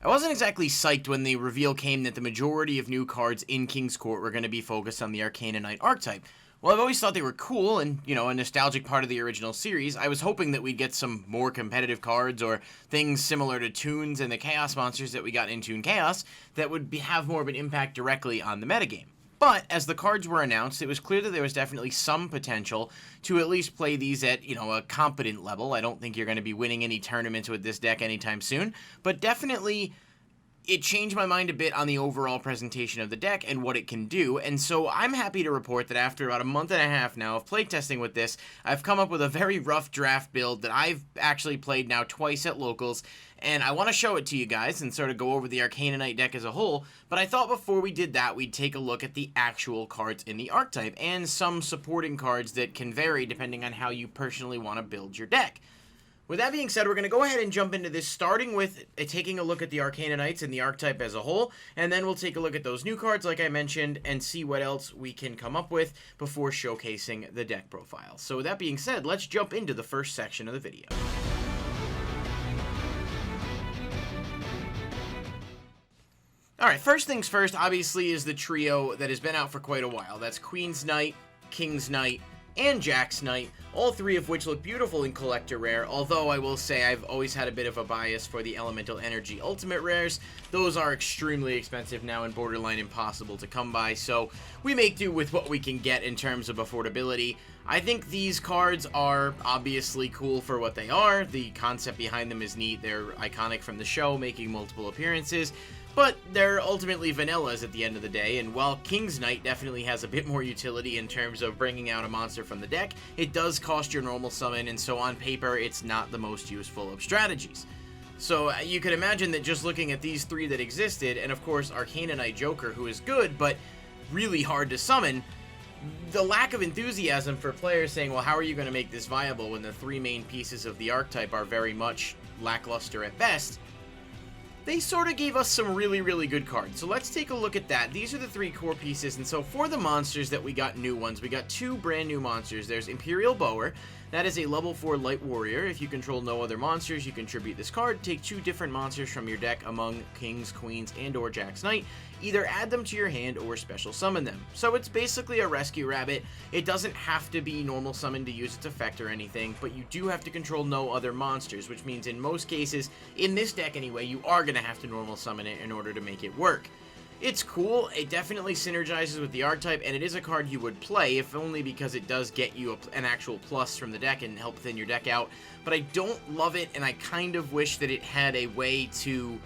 I wasn't exactly psyched when the reveal came that the majority of new cards in King's Court were going to be focused on the Arcana Knight archetype. While I've always thought they were cool and, a nostalgic part of the original series, I was hoping that we'd get some more competitive cards or things similar to Toons and the Chaos monsters that we got in Toon Chaos that would have more of an impact directly on the metagame. But as the cards were announced, it was clear that there was definitely some potential to at least play these at, a competent level. I don't think you're going to be winning any tournaments with this deck anytime soon, but definitely it changed my mind a bit on the overall presentation of the deck and what it can do, and so I'm happy to report that after about a month and a half now of playtesting with this, I've come up with a very rough draft build that I've actually played now twice at locals, and I want to show it to you guys and sort of go over the Arcana Knight deck as a whole, but I thought before we did that, we'd take a look at the actual cards in the archetype, and some supporting cards that can vary depending on how you personally want to build your deck. With that being said, we're going to go ahead and jump into this, starting with taking a look at the Arcana Knights and the archetype as a whole, and then we'll take a look at those new cards, like I mentioned, and see what else we can come up with before showcasing the deck profile. So with that being said, let's jump into the first section of the video. Alright, first things first, obviously, is the trio that has been out for quite a while. That's Queen's Knight, King's Knight, and Jack's Knight, all three of which look beautiful in Collector Rare, although I will say I've always had a bit of a bias for the Elemental Energy Ultimate Rares. Those are extremely expensive now and borderline impossible to come by, so we make do with what we can get in terms of affordability. I think these cards are obviously cool for what they are. The concept behind them is neat. They're iconic from the show, making multiple appearances. But they're ultimately vanillas at the end of the day, and while King's Knight definitely has a bit more utility in terms of bringing out a monster from the deck, it does cost your normal summon, and so on paper, it's not the most useful of strategies. So you could imagine that just looking at these three that existed, and of course Arcana Knight Joker, who is good, but really hard to summon, the lack of enthusiasm for players saying, well, how are you going to make this viable when the three main pieces of the archetype are very much lackluster at best, they sort of gave us some really, really good cards. So let's take a look at that. These are the three core pieces, and so for the monsters that we got new ones, we got two brand new monsters. There's Imperial Bower. That is a level 4 Light Warrior. If you control no other monsters, you can tribute this card. Take two different monsters from your deck among Kings, Queens, and or Jack's Knight. Either add them to your hand or special summon them. So it's basically a rescue rabbit. It doesn't have to be normal summon to use its effect or anything, but you do have to control no other monsters, which means in most cases, in this deck anyway, you are going to have to normal summon it in order to make it work. It's cool, it definitely synergizes with the archetype, and it is a card you would play, if only because it does get you an actual plus from the deck and help thin your deck out, but I don't love it, and I kind of wish that it had a way to,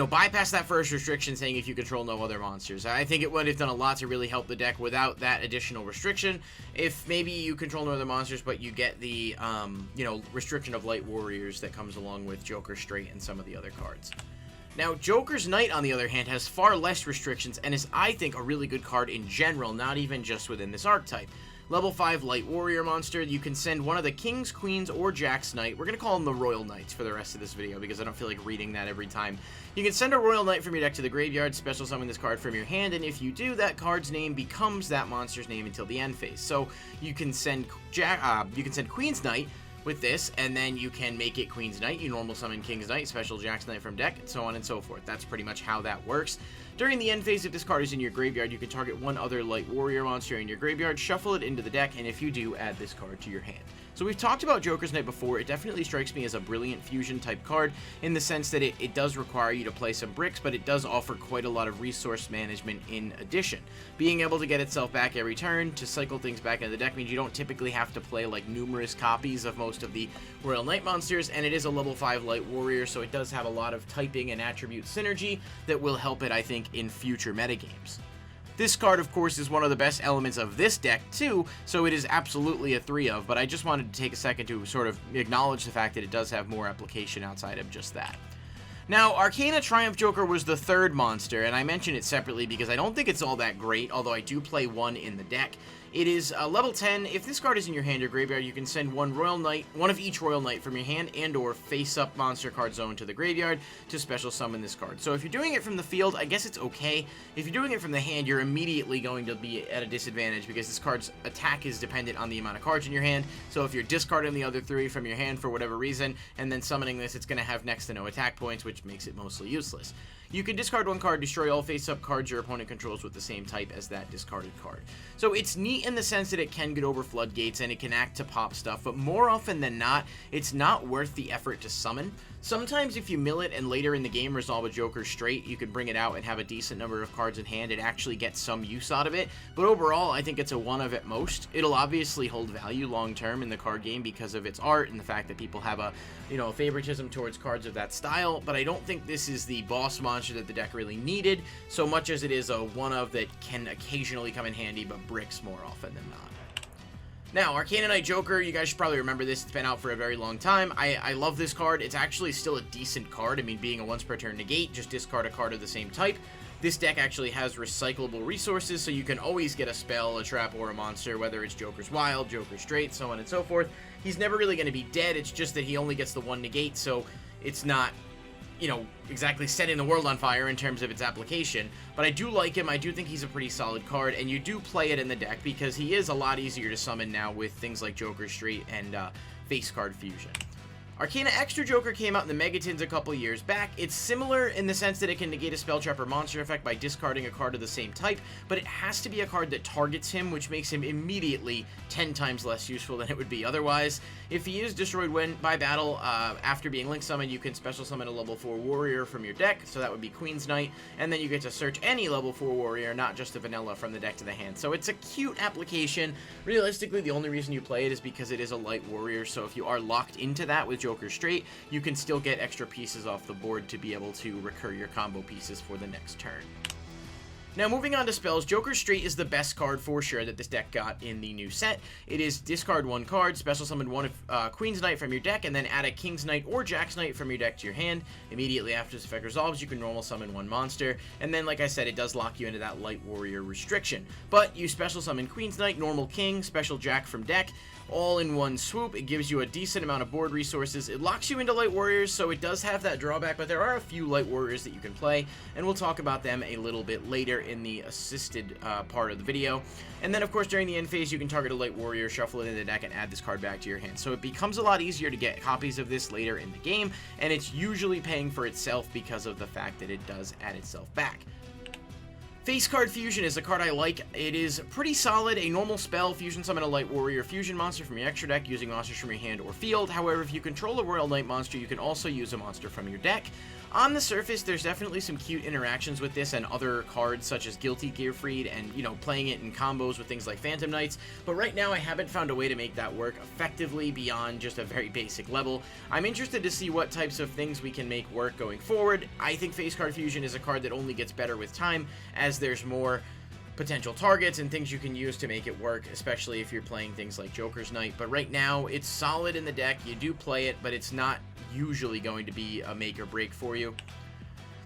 bypass that first restriction saying if you control no other monsters. I think it would have done a lot to really help the deck without that additional restriction. If maybe you control no other monsters, but you get the, restriction of Light Warriors that comes along with Joker Straight and some of the other cards. Now, Joker's Knight, on the other hand, has far less restrictions and is, I think, a really good card in general, not even just within this archetype. Level 5 Light Warrior monster, you can send one of the Kings, Queens, or Jack's Knight. We're going to call them the Royal Knights for the rest of this video because I don't feel like reading that every time. You can send a Royal Knight from your deck to the graveyard, special summon this card from your hand, and if you do, that card's name becomes that monster's name until the end phase. So you can send Queen's Knight with this, and then you can make it Queen's Knight, you normal summon King's Knight, special Jack's Knight from deck, and so on and so forth. That's pretty much how that works. During the end phase, if this card is in your graveyard, you can target one other Light Warrior monster in your graveyard, shuffle it into the deck, and if you do, add this card to your hand. So we've talked about Joker's Knight before. It definitely strikes me as a brilliant fusion type card in the sense that it does require you to play some bricks, but it does offer quite a lot of resource management in addition. Being able to get itself back every turn to cycle things back into the deck means you don't typically have to play like numerous copies of most of the Royal Knight monsters, and it is a level 5 Light Warrior, so it does have a lot of typing and attribute synergy that will help it, I think, in future metagames. This card, of course, is one of the best elements of this deck, too, so it is absolutely a 3 of, but I just wanted to take a second to sort of acknowledge the fact that it does have more application outside of just that. Now, Arcana Triumph Joker was the third monster, and I mention it separately because I don't think it's all that great, although I do play one in the deck. It is level 10. If this card is in your hand or graveyard, you can send one of each Royal Knight from your hand and or face-up monster card zone to the graveyard to special summon this card. So if you're doing it from the field, I guess it's okay. If you're doing it from the hand, you're immediately going to be at a disadvantage because this card's attack is dependent on the amount of cards in your hand. So if you're discarding the other 3 from your hand for whatever reason and then summoning this, it's going to have next to no attack points, which which makes it mostly useless. You can discard one card, destroy all face-up cards your opponent controls with the same type as that discarded card. So it's neat in the sense that it can get over floodgates and it can act to pop stuff, but more often than not, it's not worth the effort to summon. Sometimes if you mill it and later in the game resolve a Joker straight, you can bring it out and have a decent number of cards in hand and actually get some use out of it, but overall I think it's a 1 of at most. It'll obviously hold value long term in the card game because of its art and the fact that people have a, favoritism towards cards of that style, but I don't think this is the boss monster that the deck really needed, so much as it is a 1 of that can occasionally come in handy, but bricks more often than not. Now, Arcanonite Joker, you guys should probably remember this. It's been out for a very long time. I love this card. It's actually still a decent card. I mean, being a once per turn negate, just discard a card of the same type. This deck actually has recyclable resources, so you can always get a spell, a trap, or a monster, whether it's Joker's Wild, Joker's Straight, so on and so forth. He's never really going to be dead. It's just that he only gets the 1 negate, so it's not, exactly setting the world on fire in terms of its application, but I do like him. I do think he's a pretty solid card, and you do play it in the deck because he is a lot easier to summon now with things like Joker Street and Face Card Fusion. Arcana Extra Joker came out in the Megatins a couple years back. It's similar in the sense that it can negate a spell trap or monster effect by discarding a card of the same type, but it has to be a card that targets him, which makes him immediately 10 times less useful than it would be otherwise. If he is destroyed by battle, after being link summoned, you can special summon a level 4 warrior from your deck, so that would be Queen's Knight, and then you get to search any level 4 warrior, not just a vanilla, from the deck to the hand. So it's a cute application. Realistically, the only reason you play it is because it is a light warrior, so if you are locked into that with Joker Straight, you can still get extra pieces off the board to be able to recur your combo pieces for the next turn. Now, moving on to spells, Joker Straight is the best card for sure that this deck got in the new set. It is discard 1 card, special summon 1 Queen's Knight from your deck, and then add a King's Knight or Jack's Knight from your deck to your hand. Immediately after this effect resolves, you can normal summon 1 monster, and then, like I said, it does lock you into that Light Warrior restriction. But you special summon Queen's Knight, normal King, special Jack from deck, all in one swoop. It gives you a decent amount of board resources. It locks you into Light Warriors, so it does have that drawback, but there are a few Light Warriors that you can play, and we'll talk about them a little bit later in the assisted part of the video. And then, of course, during the end phase, you can target a Light Warrior, shuffle it into the deck, and add this card back to your hand. So it becomes a lot easier to get copies of this later in the game, and it's usually paying for itself because of the fact that it does add itself back. Face Card Fusion is a card I like. It is pretty solid. A normal spell, fusion summon a Light Warrior fusion monster from your extra deck using monsters from your hand or field. However, if you control a Royal Knight monster, you can also use a monster from your deck. On the surface, there's definitely some cute interactions with this and other cards such as Guilty Gearfried and, playing it in combos with things like Phantom Knights, but right now I haven't found a way to make that work effectively beyond just a very basic level. I'm interested to see what types of things we can make work going forward. I think Face Card Fusion is a card that only gets better with time as there's more potential targets and things you can use to make it work, especially if you're playing things like Joker's Knight. But right now, it's solid in the deck. You do play it, but it's not usually going to be a make or break for you.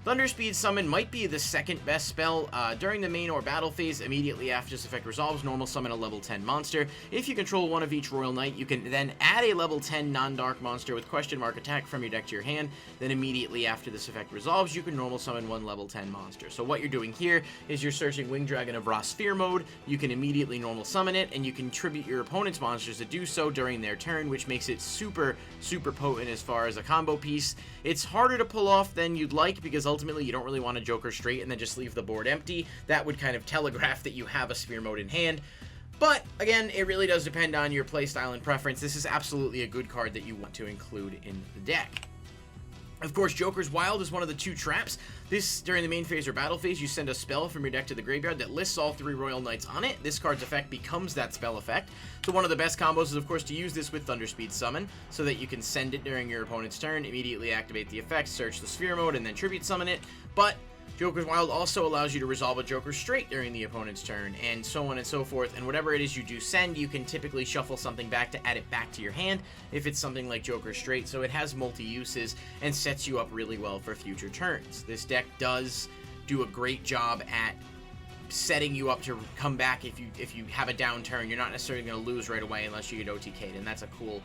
Thunderspeed Summon might be the second best spell. During the main or battle phase, immediately after this effect resolves, normal summon a level 10 monster. If you control one of each Royal Knight, you can then add a level 10 non-dark monster with question mark attack from your deck to your hand. Then immediately after this effect resolves, you can normal summon one level 10 monster. So what you're doing here is you're searching Winged Dragon of Ra Sphere mode, you can immediately normal summon it, and you can tribute your opponent's monsters to do so during their turn, which makes it super, super potent as far as a combo piece. It's harder to pull off than you'd like because ultimately you don't really want to Joker Straight and then just leave the board empty. That would kind of telegraph that you have a Sphere mode in hand. But again, it really does depend on your playstyle and preference. This is absolutely a good card that you want to include in the deck. Of course, Joker's Wild is one of the 2 traps. This, during the main phase or battle phase, you send a spell from your deck to the graveyard that lists all 3 Royal Knights on it. This card's effect becomes that spell effect. So one of the best combos is, of course, to use this with Thunderspeed Summon, so that you can send it during your opponent's turn, immediately activate the effect, search the Sphere mode, and then Tribute Summon it. But Joker's Wild also allows you to resolve a Joker Straight during the opponent's turn, and so on and so forth, and whatever it is you do send, you can typically shuffle something back to add it back to your hand if it's something like Joker Straight, so it has multi-uses and sets you up really well for future turns. This deck does do a great job at setting you up to come back if you have a down turn. You're not necessarily going to lose right away unless you get OTK'd, and that's a cool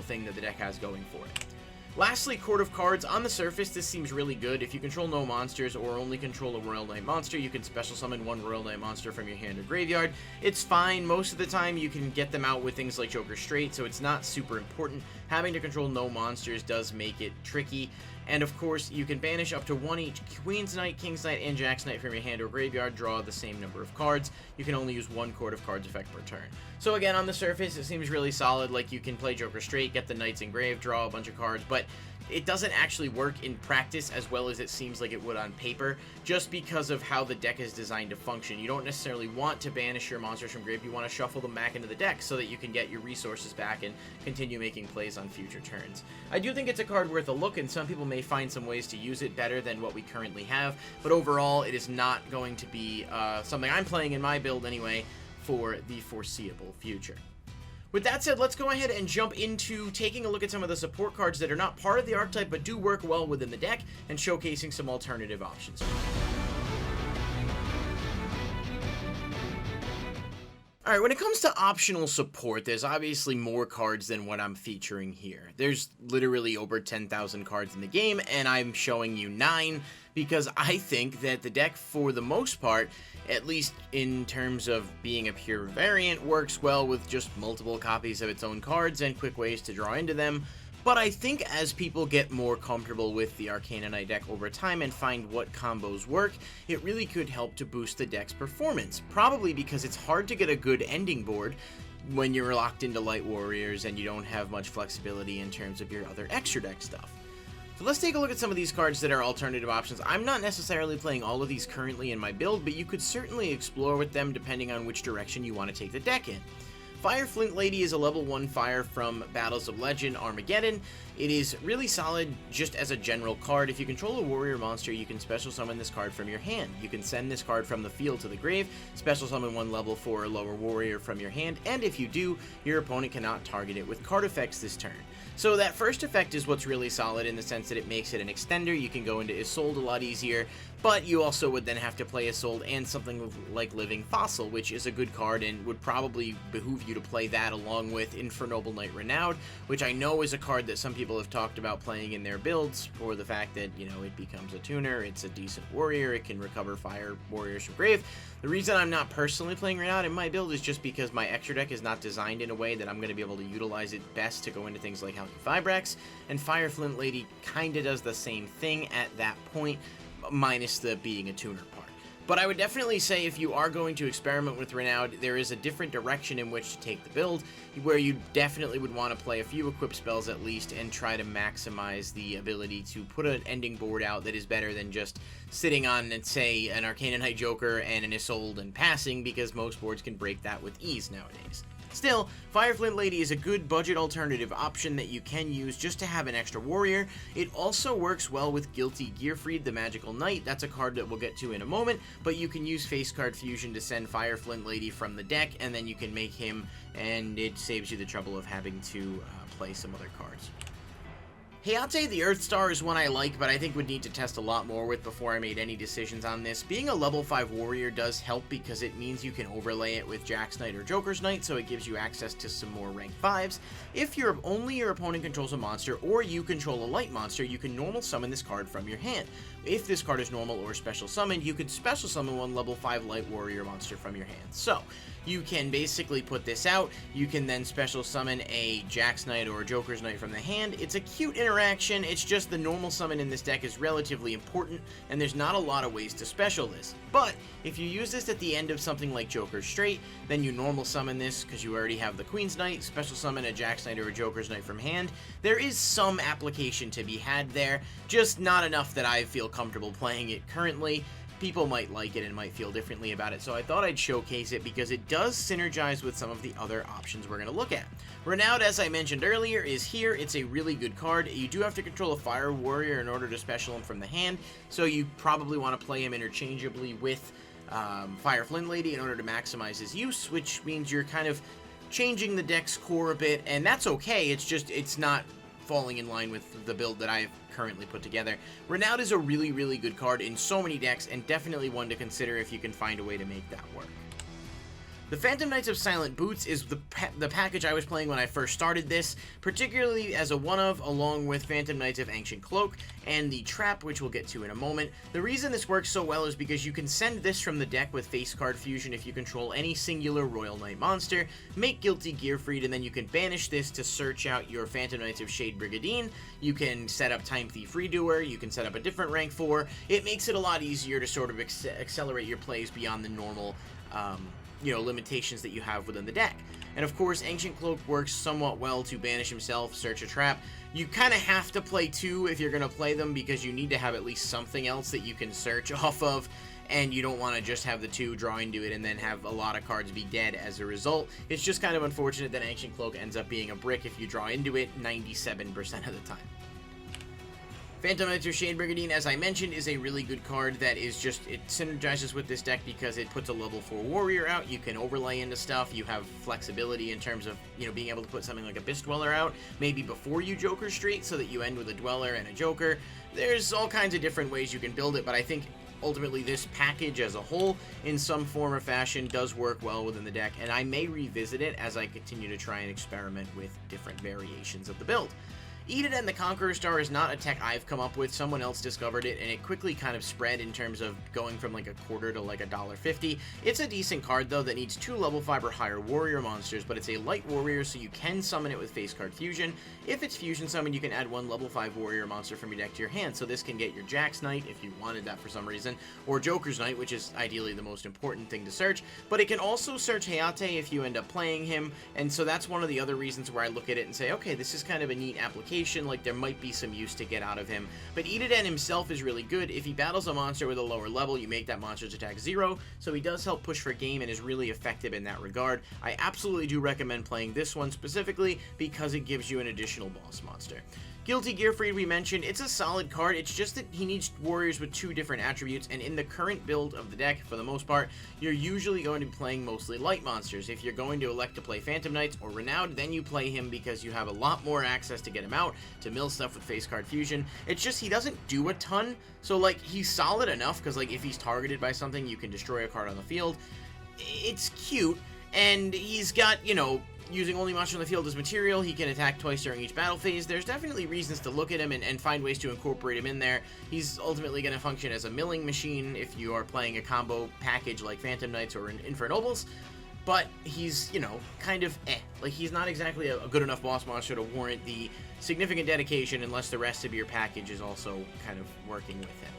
thing that the deck has going for it. Lastly, Court of Cards. On the surface, this seems really good. If you control no monsters or only control a Royal Knight monster, you can special summon one Royal Knight monster from your hand or graveyard. It's fine. Most of the time, you can get them out with things like Joker Straight, so it's not super important. having to control no monsters does make it tricky. And of course, you can banish up to one each Queen's Knight, King's Knight, and Jack's Knight from your hand or graveyard, draw the same number of cards. You can only use one Court of Cards effect per turn. So again, on the surface, it seems really solid, like you can play Joker straight, get the Knights engraved, draw a bunch of cards, but it doesn't actually work in practice as well as it seems like it would on paper, just because of how the deck is designed to function. You don't necessarily want to banish your monsters from grave, you want to shuffle them back into the deck so that you can get your resources back and continue making plays on future turns. I do think it's a card worth a look, and some people may find some ways to use it better than what we currently have, but overall it is not going to be something I'm playing in my build anyway for the foreseeable future. With that said, let's go ahead and jump into taking a look at some of the support cards that are not part of the archetype but do work well within the deck, and showcasing some alternative options. Alright, when it comes to optional support, there's obviously more cards than what I'm featuring here. There's literally over 10,000 cards in the game, and I'm showing you 9 because I think that the deck, for the most part, at least in terms of being a pure variant, works well with just multiple copies of its own cards and quick ways to draw into them. But I think as people get more comfortable with the Arcana Knight deck over time and find what combos work, it really could help to boost the deck's performance. Probably because it's hard to get a good ending board when you're locked into Light Warriors and you don't have much flexibility in terms of your other extra deck stuff. So let's take a look at some of these cards that are alternative options. I'm not necessarily playing all of these currently in my build, but you could certainly explore with them depending on which direction you want to take the deck in. Fire Flint Lady is a level 1 fire from Battles of Legend Armageddon. It is really solid just as a general card. If you control a warrior monster, you can special summon this card from your hand. You can send this card from the field to the grave, special summon one level 4 or lower warrior from your hand, and if you do, your opponent cannot target it with card effects this turn. So that first effect is what's really solid in the sense that it makes it an extender. You can go into Isolde a lot easier, but you also would then have to play Isolde and something like Living Fossil, which is a good card and would probably behoove you to play that along with Infernoble Knight Renowned, which I know is a card that some people have talked about playing in their builds for the fact that, you know, it becomes a tuner, it's a decent warrior, it can recover fire warriors from grave. The reason I'm not personally playing Renowned in my build is just because my extra deck is not designed in a way that I'm going to be able to utilize it best to go into things like Halcyon Fibrax, and Fire Flint Lady kinda does the same thing at that point, minus the being a tuner part. But I would definitely say if you are going to experiment with Renowned, there is a different direction in which to take the build, where you definitely would want to play a few equip spells at least and try to maximize the ability to put an ending board out that is better than just sitting on, let's say, an Arcana Knight Joker and an Isolde and passing, because most boards can break that with ease nowadays. Still, Fire Flint Lady is a good budget alternative option that you can use just to have an extra warrior. It also works well with Guilty Gearfried, the Magical Knight. That's a card that we'll get to in a moment, but you can use Face Card Fusion to send Fire Flint Lady from the deck, and then you can make him, and it saves you the trouble of having to play some other cards. Hayate the Earthstar is one I like, but I think would need to test a lot more with before I made any decisions on this. Being a level 5 warrior does help because it means you can overlay it with Jack's Knight or Joker's Knight, so it gives you access to some more rank 5s. If only your opponent controls a monster, or you control a light monster, you can normal summon this card from your hand. If this card is normal or special summoned, you could special summon one level 5 light warrior monster from your hand. So, you can basically put this out, you can then special summon a Jack's Knight or a Joker's Knight from the hand. It's a cute interaction, it's just the normal summon in this deck is relatively important, and there's not a lot of ways to special this. But, if you use this at the end of something like Joker Straight, then you normal summon this because you already have the Queen's Knight, special summon a Jack's Knight or a Joker's Knight from hand. There is some application to be had there, just not enough that I feel comfortable playing it currently. People might like it and might feel differently about it, so I thought I'd showcase it because it does synergize with some of the other options we're going to look at. Renowned, as I mentioned earlier, is here. It's a really good card. You do have to control a fire warrior in order to special him from the hand, so you probably want to play him interchangeably with Fire Flint Lady in order to maximize his use, which means you're kind of changing the deck's core a bit, and that's okay. It's just, it's not falling in line with the build that I've currently put together. Renowned is a really, really good card in so many decks, and definitely one to consider if you can find a way to make that work. The Phantom Knights of Silent Boots is the package I was playing when I first started this, particularly as a one-of, along with Phantom Knights of Ancient Cloak and the Trap, which we'll get to in a moment. The reason this works so well is because you can send this from the deck with face card fusion if you control any singular Royal Knight monster, make Guilty Gear Freed, and then you can banish this to search out your Phantom Knights of Shade Brigadine. You can set up Time Thief Redoer, you can set up a different rank 4. It makes it a lot easier to sort of accelerate your plays beyond the normal limitations that you have within the deck. And of course, Ancient Cloak works somewhat well to banish himself, search a trap. You kind of have to play 2 if you're going to play them, because you need to have at least something else that you can search off of, and you don't want to just have the 2 draw into it and then have a lot of cards be dead as a result. It's just kind of unfortunate that Ancient Cloak ends up being a brick if you draw into it 97% of the time. Phantom Knights of Shade Brigadine, as I mentioned, is a really good card that is just, it synergizes with this deck because it puts a level 4 warrior out. You can overlay into stuff. You have flexibility in terms of, being able to put something like a Abyss Dweller out, maybe before you Joker Street, so that you end with a Dweller and a Joker. There's all kinds of different ways you can build it, but I think ultimately this package as a whole, in some form or fashion, does work well within the deck, and I may revisit it as I continue to try and experiment with different variations of the build. Eat It and the Conqueror Star is not a tech I've come up with. Someone else discovered it, and it quickly kind of spread in terms of going from like a quarter to like $1.50. It's a decent card, though, that needs 2 level 5 or higher warrior monsters, but it's a light warrior, so you can summon it with face card fusion. If it's fusion summoned, you can add 1 level 5 warrior monster from your deck to your hand, so this can get your Jax Knight, if you wanted that for some reason, or Joker's Knight, which is ideally the most important thing to search, but it can also search Hayate if you end up playing him, and so that's one of the other reasons where I look at it and say, okay, this is kind of a neat application. Like, there might be some use to get out of him. But Eat It himself is really good. If he battles a monster with a lower level, you make that monster's attack 0, so he does help push for game and is really effective in that regard. I absolutely do recommend playing this one specifically because it gives you an additional boss monster. Guilty Gear Freed, we mentioned, it's a solid card. It's just that he needs warriors with 2 different attributes, and in the current build of the deck, for the most part, you're usually going to be playing mostly light monsters. If you're going to elect to play Phantom Knights or Renowned, then you play him because you have a lot more access to get him out, to mill stuff with face card fusion. It's just he doesn't do a ton, so like he's solid enough because like if he's targeted by something, you can destroy a card on the field. It's cute, and he's got, using only monster on the field as material, he can attack twice during each battle phase. There's definitely reasons to look at him and find ways to incorporate him in there. He's ultimately going to function as a milling machine if you are playing a combo package like Phantom Knights or Infernobles, but he's, kind of Like, he's not exactly a good enough boss monster to warrant the significant dedication unless the rest of your package is also kind of working with him.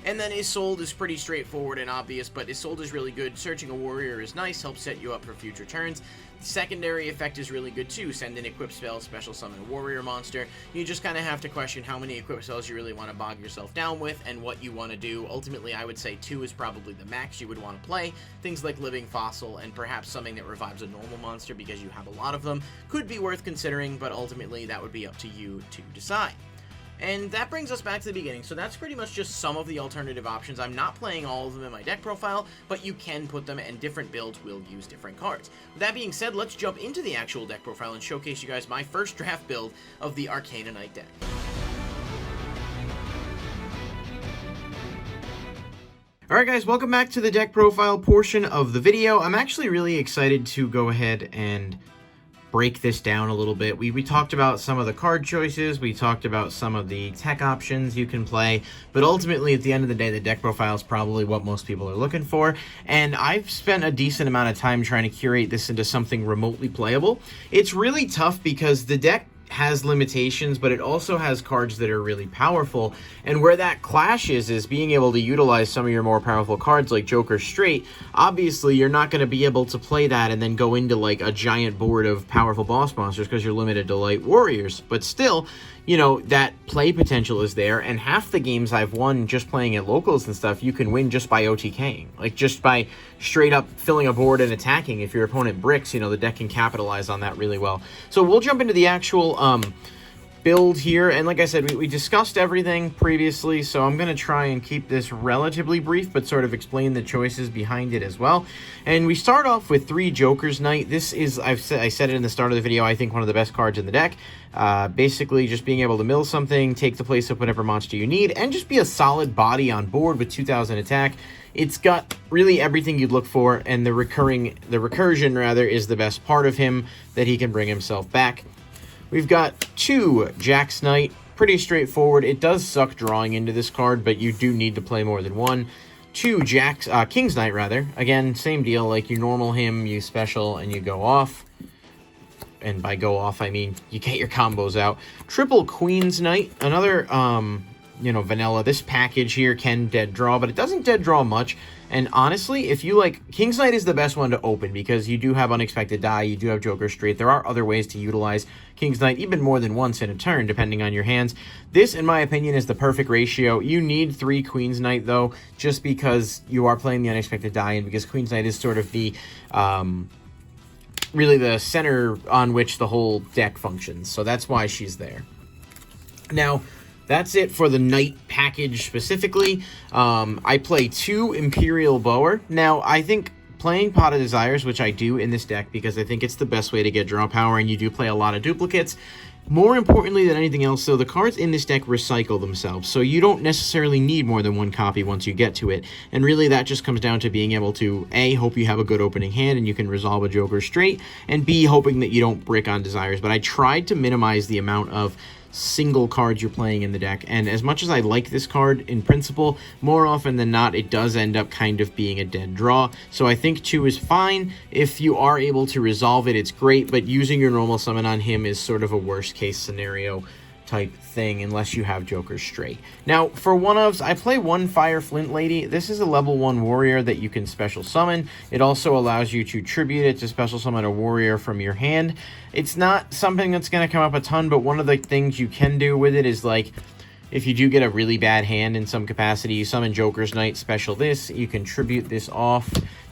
And then Isolde is pretty straightforward and obvious, but Isolde is really good. Searching a warrior is nice, helps set you up for future turns. The secondary effect is really good too. Send an equip spell, special summon a warrior monster. You just kind of have to question how many equip spells you really want to bog yourself down with and what you want to do. Ultimately, I would say 2 is probably the max you would want to play. Things like Living Fossil and perhaps something that revives a normal monster because you have a lot of them could be worth considering, but ultimately that would be up to you to decide. And that brings us back to the beginning, so that's pretty much just some of the alternative options. I'm not playing all of them in my deck profile, but you can put them, and different builds will use different cards. With that being said, let's jump into the actual deck profile and showcase you guys my first draft build of the Arcana Knight deck. Alright guys, welcome back to the deck profile portion of the video. I'm actually really excited to go ahead and break this down a little bit. We talked about some of the card choices, we talked about some of the tech options you can play, but ultimately at the end of the day, the deck profile is probably what most people are looking for, and I've spent a decent amount of time trying to curate this into something remotely playable. It's really tough because the deck has limitations, but it also has cards that are really powerful, and where that clashes is being able to utilize some of your more powerful cards like Joker Straight. Obviously, you're not going to be able to play that and then go into like a giant board of powerful boss monsters because you're limited to light warriors, but still, that play potential is there, and half the games I've won just playing at locals and stuff, you can win just by OTKing. Like, just by straight up filling a board and attacking. If your opponent bricks, the deck can capitalize on that really well. So we'll jump into the actual build here, and like I said, we discussed everything previously, so I'm going to try and keep this relatively brief, but sort of explain the choices behind it as well. And we start off with 3 Joker's Knight. This is, I said it in the start of the video, I think one of the best cards in the deck. Basically, just being able to mill something, take the place of whatever monster you need, and just be a solid body on board with 2,000 attack. It's got really everything you'd look for, and the recursion, rather, is the best part of him, that he can bring himself back. We've got 2 Jack's Knight, pretty straightforward. It does suck drawing into this card, but you do need to play more than one. 2 King's Knight, rather. Again, same deal, like you normal him, you special, and you go off. And by go off, I mean you get your combos out. Triple Queen's Knight, another, you know, vanilla. This package here can dead draw, but it doesn't dead draw much. And honestly, if you like, King's Knight is the best one to open because you do have unexpected die, you do have Joker Straight. There are other ways to utilize King's Knight, even more than once in a turn, depending on your hands. This, in my opinion, is the perfect ratio. You need 3 Queen's Knight, though, just because you are playing the unexpected die, and because Queen's Knight is sort of the, really the center on which the whole deck functions. So that's why she's there. Now, that's it for the Knight package specifically. I play 2 Imperial Bower. Now, I think playing Pot of Desires, which I do in this deck because I think it's the best way to get draw power, and you do play a lot of duplicates. More importantly than anything else, though, the cards in this deck recycle themselves, so you don't necessarily need more than one copy once you get to it. And really, that just comes down to being able to, A, hope you have a good opening hand and you can resolve a Joker Straight, and B, hoping that you don't brick on Desires. But I tried to minimize the amount of single cards you're playing in the deck, and as much as I like this card in principle, more often than not it does end up kind of being a dead draw. So I think 2 is fine. If you are able to resolve it, it's great, but using your normal summon on him is sort of a worst case scenario type thing unless you have Joker Straight. Now, for one-ofs, I play 1 Fire Flint Lady. This is a level 1 warrior that you can special summon. It also allows you to tribute it to special summon a warrior from your hand. It's not something that's going to come up a ton, but one of the things you can do with it is, like, if you do get a really bad hand in some capacity, you summon Joker's Knight, special this, you can tribute this off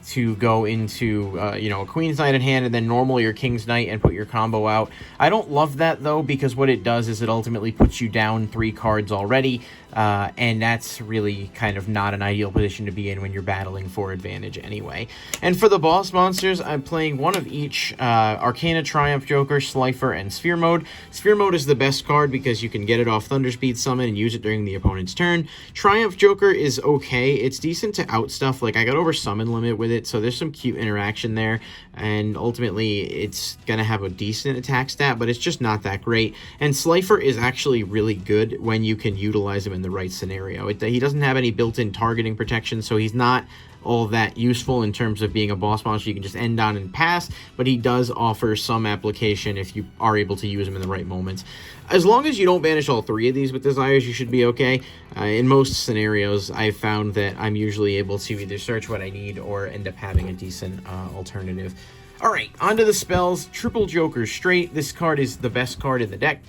to go into, you know, a Queen's Knight in hand, and then normal your King's Knight and put your combo out. I don't love that, though, because what it does is it ultimately puts you down 3 cards already, and that's really kind of not an ideal position to be in when you're battling for advantage anyway. And for the boss monsters, I'm playing 1 of each, Arcana Triumph Joker, Slifer, and Sphere Mode. Sphere Mode is the best card because you can get it off Thunderspeed Summon and use it during the opponent's turn. Triumph Joker is okay. It's decent to out stuff. Like, I got over Summon Limit with it, so there's some cute interaction there, and ultimately it's gonna have a decent attack stat, but it's just not that great. And Slifer is actually really good when you can utilize him in the right scenario. He doesn't have any built-in targeting protection, so he's not all that useful in terms of being a boss monster you can just end on and pass, but he does offer some application if you are able to use him in the right moments. As long as you don't banish all 3 of these with Desires, you should be okay. In most scenarios, I've found that I'm usually able to either search what I need or end up having a decent alternative. Alright, onto the spells. Triple Joker Straight. This card is the best card in the deck.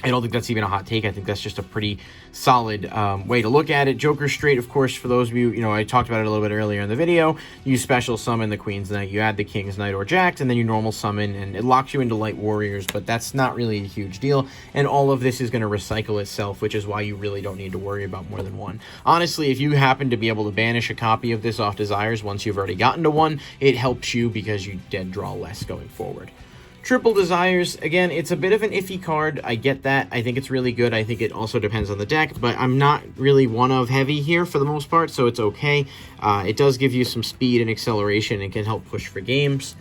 I don't think that's even a hot take. I think that's just a pretty solid way to look at it. Joker Straight, of course, for those of you, I talked about it a little bit earlier in the video. You special summon the Queen's Knight, you add the King's Knight or Jax, and then you normal summon, and it locks you into Light Warriors, but that's not really a huge deal. And all of this is going to recycle itself, which is why you really don't need to worry about more than 1. Honestly, if you happen to be able to banish a copy of this off Desires once you've already gotten to 1, it helps you because you dead draw less going forward. Triple Desires, again, it's a bit of an iffy card. I get that. I think it's really good. I think it also depends on the deck, but I'm not really one of heavy here for the most part, so it's okay. It does give you some speed and acceleration and can help push for games.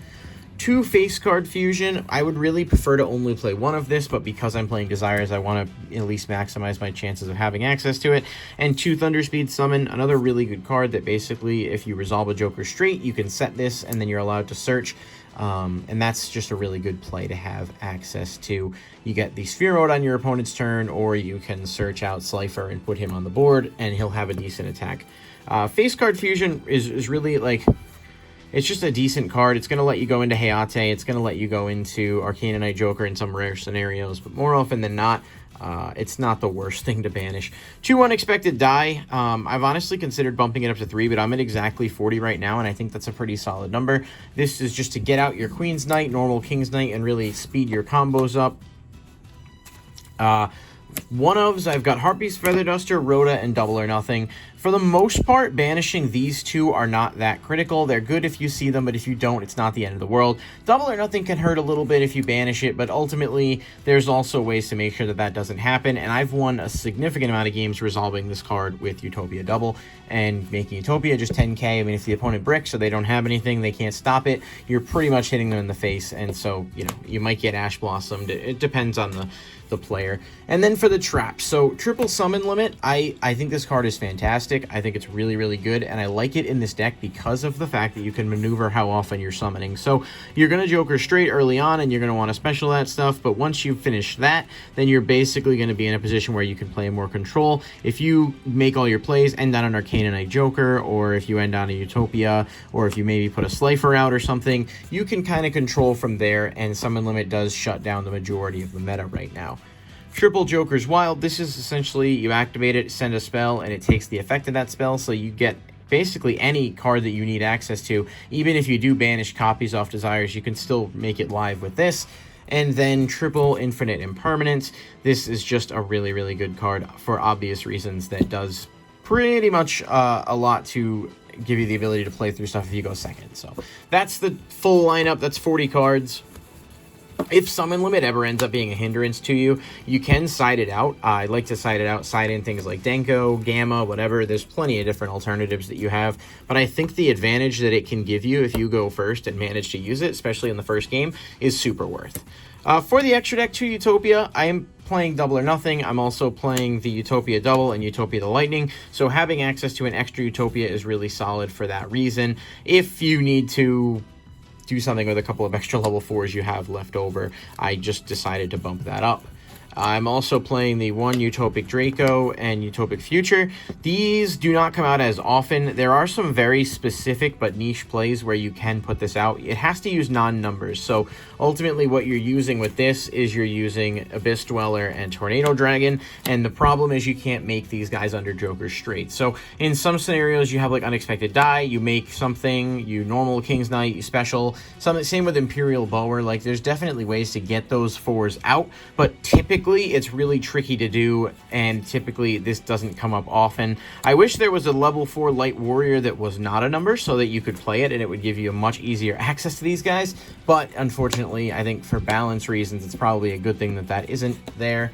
2 Face Card Fusion. I would really prefer to only play 1 of this, but because I'm playing Desires, I want to at least maximize my chances of having access to it. And 2 Thunderspeed Summon, another really good card that basically, if you resolve a Joker Straight, you can set this, and then you're allowed to search. And that's just a really good play to have access to. You get the Sphere Mode on your opponent's turn, or you can search out Slifer and put him on the board, and he'll have a decent attack. Face Card Fusion is really, like, it's just a decent card. It's going to let you go into Hayate. It's going to let you go into Arcana Knight Joker in some rare scenarios, but more often than not, it's not the worst thing to banish. 2 Unexpected Die. I've honestly considered bumping it up to 3, but I'm at exactly 40 right now, and I think that's a pretty solid number. This is just to get out your Queen's Knight, normal King's Knight, and really speed your combos up. One-ofs, I've got Harpy's Feather Duster, Rhoda, and Double or Nothing. For the most part, banishing these two are not that critical. They're good if you see them, but if you don't, it's not the end of the world. Double or Nothing can hurt a little bit if you banish it, but ultimately, there's also ways to make sure that that doesn't happen, and I've won a significant amount of games resolving this card with Utopia Double and making Utopia just 10k. I mean, if the opponent bricks or they don't have anything, they can't stop it, you're pretty much hitting them in the face, and so, you know, you might get Ash Blossomed. It depends on the player. And then for the traps, so triple summon limit, I think this card is fantastic. I think it's really, really good, and I like it in this deck because of the fact that you can maneuver how often you're summoning. So you're going to Joker straight early on, and you're going to want to special that stuff, but once you finish that, then you're basically going to be in a position where you can play more control. If you make all your plays, end on an Arcanonite Joker, or if you end on a Utopia, or if you maybe put a Slifer out or something, you can kind of control from there, and summon limit does shut down the majority of the meta right now. Triple Joker's Wild, this is essentially you activate it, send a spell, and it takes the effect of that spell, so you get basically any card that you need access to. Even if you do banish copies off Desires, you can still make it live with this. And then Triple Infinite Impermanence, this is just a really, really good card for obvious reasons that does pretty much a lot to give you the ability to play through stuff if you go second. So that's the full lineup, that's 40 cards. If summon limit ever ends up being a hindrance to you, you can side it out. I like to side it out, side in things like Denko, Gamma, whatever. There's plenty of different alternatives that you have, but I think the advantage that it can give you if you go first and manage to use it, especially in the first game, is super worth. For the extra deck to Utopia, I am playing Double or Nothing. I'm also playing the Utopia Double and Utopia the Lightning, so having access to an extra Utopia is really solid for that reason. If you need to do something with a couple of extra level 4s you have left over, I just decided to bump that up. I'm also playing the one Utopic Draco and Utopic Future. These do not come out as often. There are some very specific but niche plays where you can put this out. It has to use non-numbers, so ultimately what you're using with this is you're using Abyss Dweller and Tornado Dragon, and the problem is you can't make these guys under Joker straight. So in some scenarios you have like Unexpected Die, you make something, you normal King's Knight, you special, same with Imperial Bower. Like there's definitely ways to get those 4s out, but typically it's really tricky to do, and typically this doesn't come up often. I wish there was a level 4 Light Warrior that was not a number so that you could play it and it would give you a much easier access to these guys, but unfortunately I think for balance reasons it's probably a good thing that that isn't there.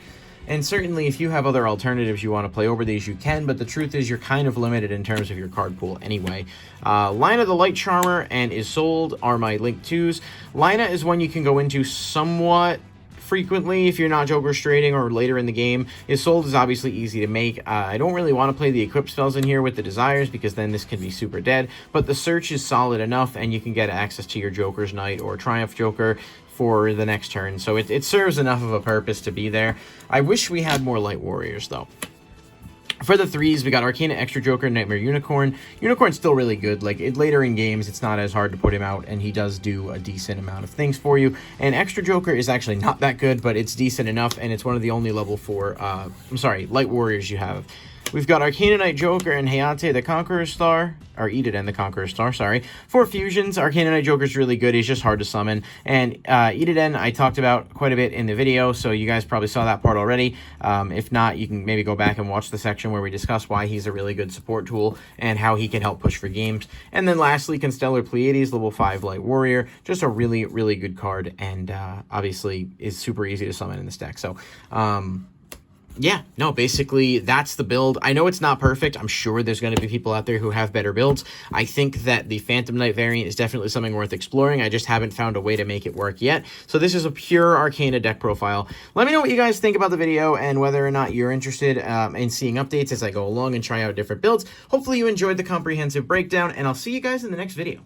And certainly if you have other alternatives you want to play over these, you can, but the truth is you're kind of limited in terms of your card pool anyway. Lina the Light Charmer and Isolde are my Link 2s. Lina is one you can go into somewhat frequently if you're not Joker straighting or later in the game. Isolde is obviously easy to make. I don't really want to play the equip spells in here with the Desires because then this can be super dead, but the Search is solid enough and you can get access to your Joker's Knight or Triumph Joker for the next turn, so it serves enough of a purpose to be there. I wish we had more Light Warriors though. For the 3s, we got Arcana Extra Joker, Nightmare Unicorn. Unicorn's still really good. Like, later in games, it's not as hard to put him out, and he does do a decent amount of things for you. And Extra Joker is actually not that good, but it's decent enough, and it's one of the only level 4, Light Warriors you have. We've got Arcanonite Joker and Hayate the Conqueror's Star, or Ediden the Conqueror's Star, sorry. For fusions, Arcanonite Joker's really good. He's just hard to summon. And Ediden I talked about quite a bit in the video, so you guys probably saw that part already. If not, you can maybe go back and watch the section where we discuss why he's a really good support tool and how he can help push for games. And then lastly, Constellar Pleiades, level 5 Light Warrior. Just a really, really good card, and obviously is super easy to summon in this deck. So, yeah, no, basically, that's the build. I know it's not perfect. I'm sure there's going to be people out there who have better builds. I think that the Phantom Knight variant is definitely something worth exploring. I just haven't found a way to make it work yet. So this is a pure Arcana deck profile. Let me know what you guys think about the video and whether or not you're interested in seeing updates as I go along and try out different builds. Hopefully you enjoyed the comprehensive breakdown, and I'll see you guys in the next video.